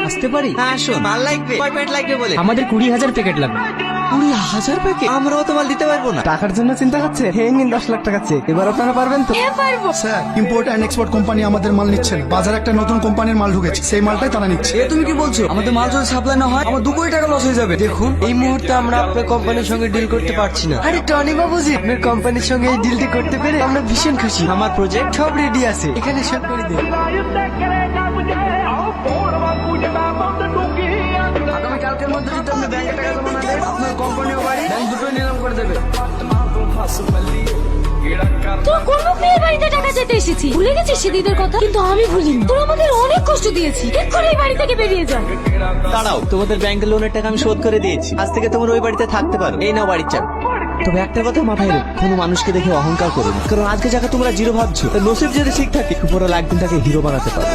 আসতে পারি? হ্যাঁ আসুন। মাল লাগবে? কয় প্যাকেট লাগবে বলে? আমাদের 20,000 প্যাকেট লাগবে। 20,000 প্যাকেট? আমরাও তো মাল দিতে পারবো না। টাকার জন্য চিন্তা করছে? হে নিন 10 লাখ টাকা চেক। এবার আপনারা পারবেন তো? Sir, import and export company আমাদের মাল নিচ্ছে না। বাজারে একটা নতুন কোম্পানির মাল ঢুকেছে, সেই মালটাই তারা নিচ্ছে। এ তুমি কি বলছো? আমাদের মাল যদি সাপ্লাই না হয় আমার 2 কোটি টাকা লস হয়ে যাবে। দেখুন, এই মুহূর্তে আমরা আপনার কোম্পানির সঙ্গে ডিল করতে পারছি না। আরে টনি বাবুজি, আপনার কোম্পানির সঙ্গে এই ডিলটি করতে পেরে আমরা ভীষণ খুশি। আমার প্রজেক্ট সব রেডি আছে, এখানে সব করে দিন। আগামী কালকের মধ্যে যদি আপনি ব্যাংকে টাকা জমা না দেন, আপনার কোম্পানি ও বাড়ি ব্যাংক দুটোই নিলাম করে দেবে। তোর কোন মেয়ের বাড়িতে টাকা যেতে এসেছি? ভুলে গেছিস সেদিনের কথা? কিন্তু আমি ভুলিনি। তোর আমাদের অনেক কষ্ট দিয়েছি। এক্ষুনি এই বাড়ি থেকে বেরিয়ে যা। দাঁড়াও, তোমাদের ব্যাংকের লোনের টাকা আমি শোধ করে দিয়েছি। আজ থেকে তোমরা ওই বাড়িতে থাকতে পারো। এই নাও বাড়ির চাবি। তবে একটা কথা মাথায় রেখো, কোনো মানুষকে দেখে অহংকার করো না। কারণ আজকে যাকে তোমরা জিরো ভাবছো, তার নসিব যদি ঠিক থাকে, উপরে একদিন তাকে হিরো বানাতে পারো।